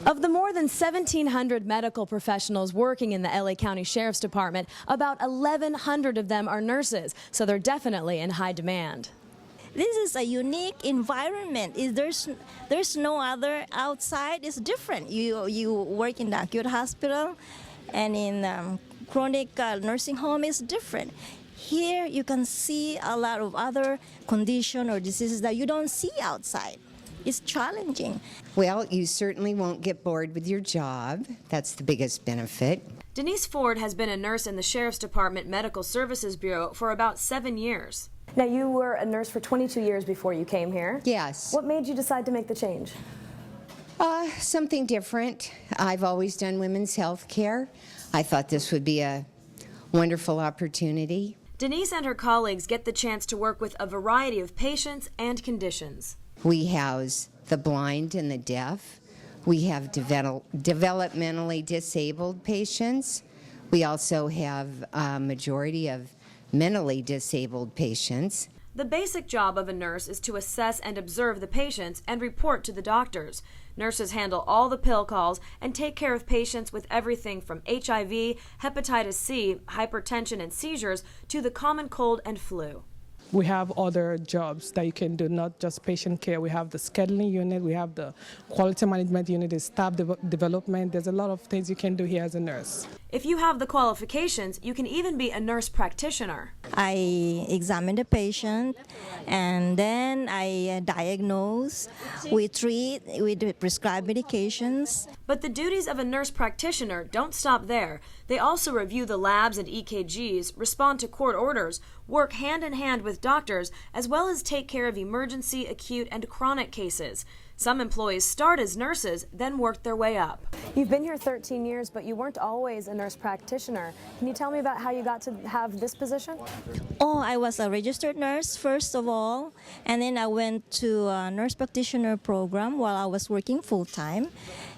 Of the more than 1,700 medical professionals working in the LA County Sheriff's Department, about 1,100 of them are nurses, so they're definitely in high demand. This is a unique environment. There's no other outside. It's different. You work in the acute hospital, and in chronic nursing home is different. Here you can see a lot of other conditions or diseases that you don't see outside. It's challenging. Well, you certainly won't get bored with your job. That's the biggest benefit. Denise Ford has been a nurse in the Sheriff's Department Medical Services Bureau for about 7 years. Now, you were a nurse for 22 years before you came here. Yes. What made you decide to make the change? Something different. I've always done women's health care. I thought this would be a wonderful opportunity. Denise and her colleagues get the chance to work with a variety of patients and conditions. We house the blind and the deaf. We have developmentally disabled patients. We also have a majority of mentally disabled patients. The basic job of a nurse is to assess and observe the patients and report to the doctors. Nurses handle all the pill calls and take care of patients with everything from HIV, hepatitis C, hypertension and seizures to the common cold and flu. We have other jobs that you can do, not just patient care. We have the scheduling unit, we have the quality management unit, the staff development. There's a lot of things you can do here as a nurse. If you have the qualifications, you can even be a nurse practitioner. I examine the patient, and then I diagnose. We treat, we prescribe medications. But the duties of a nurse practitioner don't stop there. They also review the labs and EKGs, respond to court orders, work hand in hand with doctors, as well as take care of emergency, acute, and chronic cases. Some employees start as nurses, then work their way up. You've been here 13 years, but you weren't always a nurse practitioner. Can you tell me about how you got to have this position? Oh, I was a registered nurse first of all, and then I went to a nurse practitioner program while I was working full-time.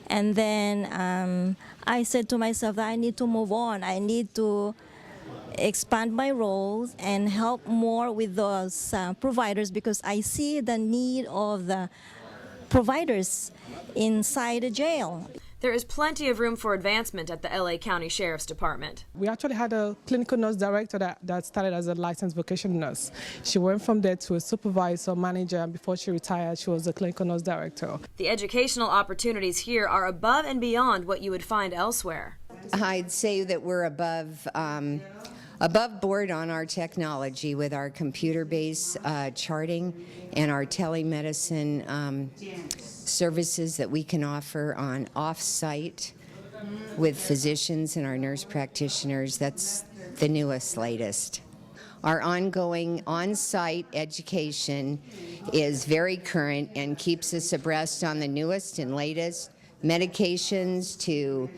And then I said to myself that I need to move on. I need to expand my roles and help more with those providers, because I see the need of the providers inside the jail. There is plenty of room for advancement at the LA County Sheriff's Department. We actually had a clinical nurse director that started as a licensed vocational nurse. She went from there to a supervisor, manager, and before she retired, she was a clinical nurse director. The educational opportunities here are above and beyond what you would find elsewhere. I'd say that we're above board on our technology with our computer-based charting and our telemedicine services that we can offer on off-site with physicians and our nurse practitioners. That's the newest, latest. Our ongoing on-site education is very current and keeps us abreast on the newest and latest medications to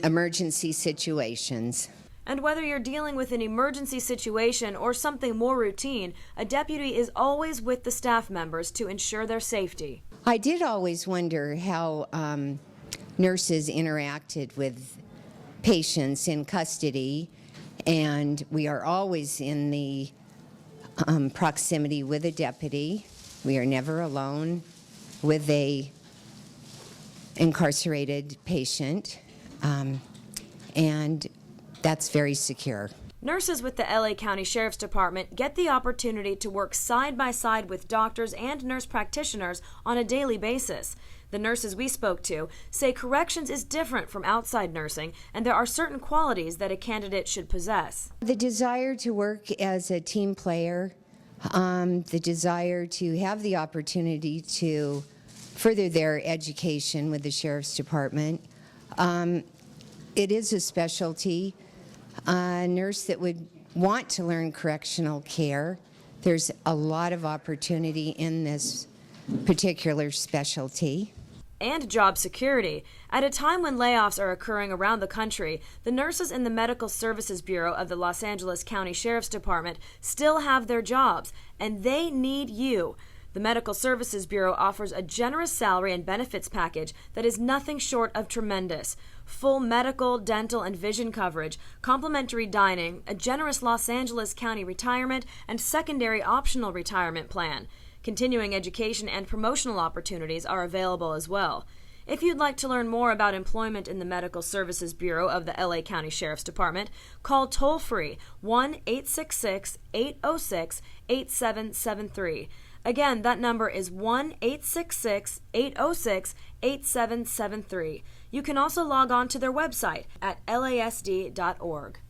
emergency situations. And whether you're dealing with an emergency situation or something more routine, a deputy is always with the staff members to ensure their safety. I did always wonder how nurses interacted with patients in custody, and we are always in the proximity with a deputy. We are never alone with a incarcerated patient, and that's very secure. Nurses with the LA County Sheriff's Department get the opportunity to work side by side with doctors and nurse practitioners on a daily basis. The nurses we spoke to say corrections is different from outside nursing, and there are certain qualities that a candidate should possess. The desire to work as a team player, the desire to have the opportunity to further their education with the Sheriff's Department. It is a specialty. A nurse that would want to learn correctional care, there's a lot of opportunity in this particular specialty. And job security. At a time when layoffs are occurring around the country, the nurses in the Medical Services Bureau of the Los Angeles County Sheriff's Department still have their jobs, and they need you. The Medical Services Bureau offers a generous salary and benefits package that is nothing short of tremendous. Full medical, dental, and vision coverage, complimentary dining, a generous Los Angeles County retirement, and secondary optional retirement plan. Continuing education and promotional opportunities are available as well. If you'd like to learn more about employment in the Medical Services Bureau of the LA County Sheriff's Department, call toll-free 1-866-806-8773. Again, that number is 1-866-806-8773. You can also log on to their website at lasd.org.